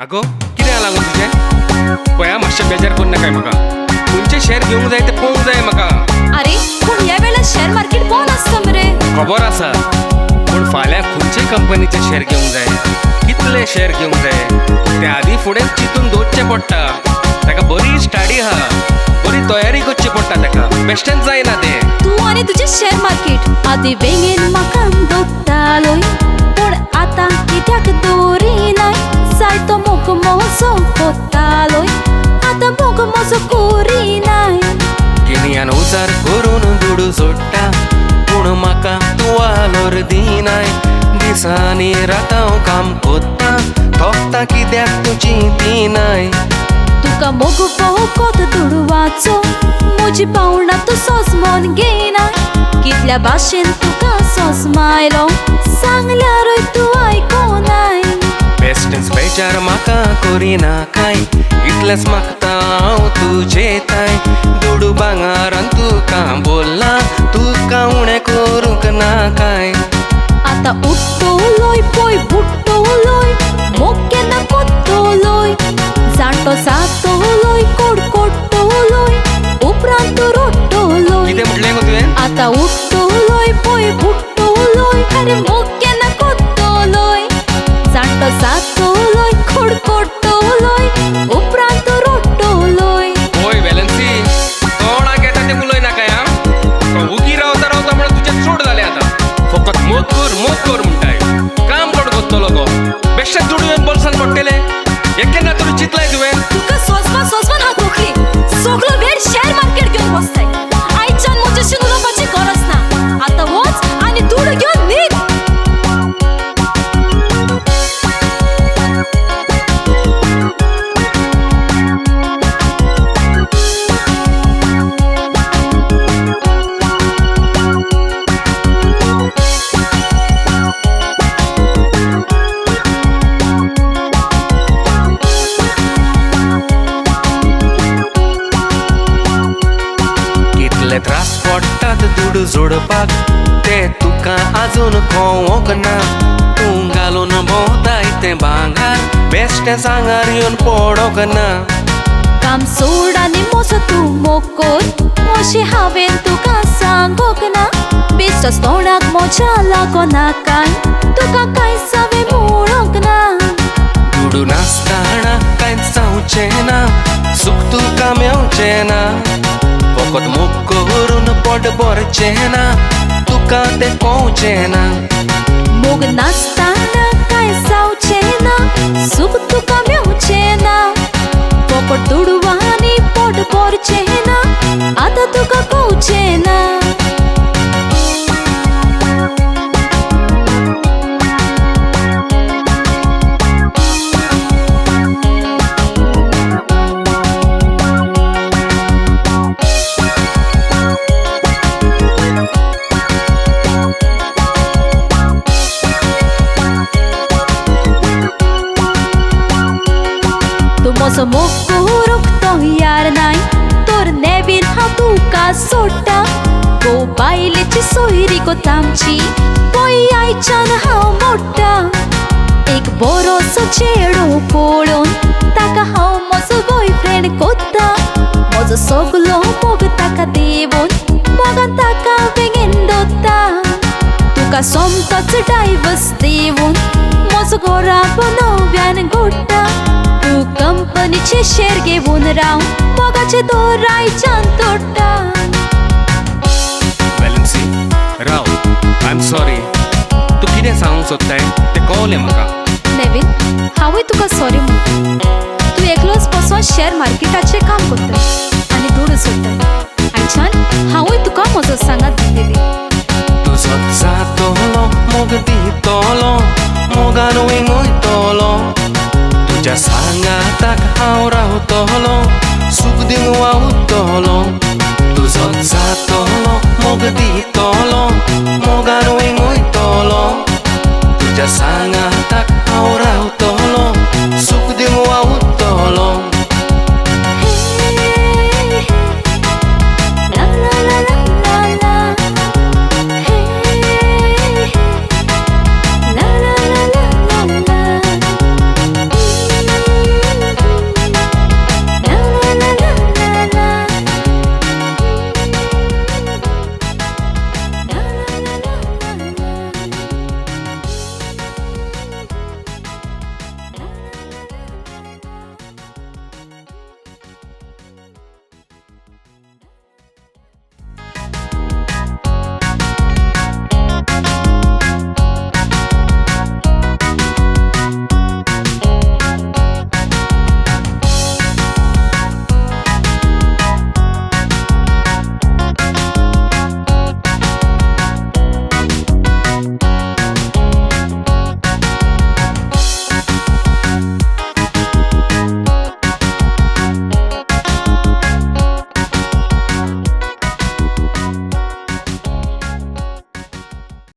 अगो कितें लागून तुजें पळया मातशें बेजार कोन्न नाकाय म्हाका खंयचे शेअर घेवंक जाय ते पळोवंक जाय म्हाका. अरे पूण ह्या वेळेला शेअर मार्केट बंद आसता मरे. खबर आसा पूण फाल्यां खंयचे कंपनीचे शेअर घेवंक जाय कितले शेअर घेवंक जाय ते आदी फुडें चिंतून दवरचें पडटा. ताका बरी स्टडी आहा बरी तयारी करची पडटा ताका बेश्टेंच जायना तें. तू आनी तुजें शेअर मार्केट आदी बेगीन म्हाका दोत्तालोय पूण आतां कित्याक दवरिनाय जायतो मोग मोजो कोत्तालोय आतां मोग मोजो करिनाय. गिन्यान उजार करून दुडू सोडटा पूण म्हाका तूं वालोर दिनाय. दिसांनी रातां हांव काम कोत्ता थोपता कित्याक तुजी दिनाय. तुका मोग फोकोत दुडवाचो म्हजी पावणां तूं सोजमोन घेयना. कितल्या भाशेन तुका सोजमायलो सांगल्यारूय तूं आयकोनाय. बेश्टेंच बेजार म्हाका करिना काय इतलेंच मागता हांव तुजेताय. दुडू भांगारान तुका बोल्ला तुका उणें करूंक ना काय. आतां उठ्ठोलोय पळय बुट्टोलोय मोग केन्ना कोत्तोलोय जाणटो जातोलोय कोडकोडटोलोय उपरांत तूं रोट्टोलोय. कितें म्हटलें गो तुवें? आतां उठ्ठोलोय पळय बुट्टोलोय अरे मोग केन्ना कोत्तोलोय जाणटो जातोलोय कोडकोडटोलोय उपरांत तूं रोट्टोलोय. ओय वेलन्सी तोंडाक येता तें उलय नाकाय हां. उगी रावता रावता म्हणून तुजें चूड जालें आतां. फकत मोग कर म्हणटाय काम कोण कोत्तलो गो. बेश्टेच दुडू येवन बोल्सान पडटलें हें केन्ना तरी चिंतलाय तुवें? तुका सोजमान हात रोखली सगळो वेळ शेअर मार्केट घेवन बसताय. आयच्यान म्हजेशी उलोवपाची गरज ना. आतां वच आनी दूड घेवन न्हीद. त्रास पडटात दुडू जोडपाक ते तुका आजून कळोंक ना. तूं घालून भोंवताय तें भांगार बेश्टें सांगार येवन पडोंक ना. काम सोड आनी मोसो तूं मोकोर अशें हांवें तुका सांगोक ना. बेश्टोच तोंडाक मोज्या लागोना काय तुका कांय सावे म्हणोंक ना. दुडू नासतना कांयच जावचें ना सूख तुका मेवचें ना. फकत मोग करून पोट भरचें ना तुका तें कळचें ना. मोग नासतना कांय जावचें ना सूख तुका मेवचें ना. फकत दुडवानी पोट भरचें ना आतां तुका कळचें ना. मोसो मोग करूंक तयार नाय तर नेवीन हांव तुका सोडटा. गो बायलेची सोयरी गो तामची पळय आयच्यान हांव मोडटा. एक बरोसो चेडो पळोवन ताका हांव म्हजो बॉयफ्रेंड कोत्ता. म्हजो सगलो मोग ताका देवून मोगान ताका बेगीन दोत्ता. तुका सोमतोच डायवर्स दिवून म्हजो घोराबो नव्यान घोडटा. तूं कंपनीचे शेअर घेवन राव मोगाचे दोर आयच्यान तोडटा. वेलन्सी राव आय एम सॉरी तूं कितें सांगूंक सोदताय तें कळ्ळें म्हाका. नेवीन हांवूय तुका सॉरी म्हणटा. तूं एकलोच बसून शेअर मार्केटाचें काम करता आनी दूड सोडटा. आयच्यान हांवूय तुका म्हजो सांगात दिलेली. तुजो जातोलो मोग दितलो मोगान वयतलो. तुज्या सांगाताक हांव रावतलो सूख दिवं वावुरतलो. तुजो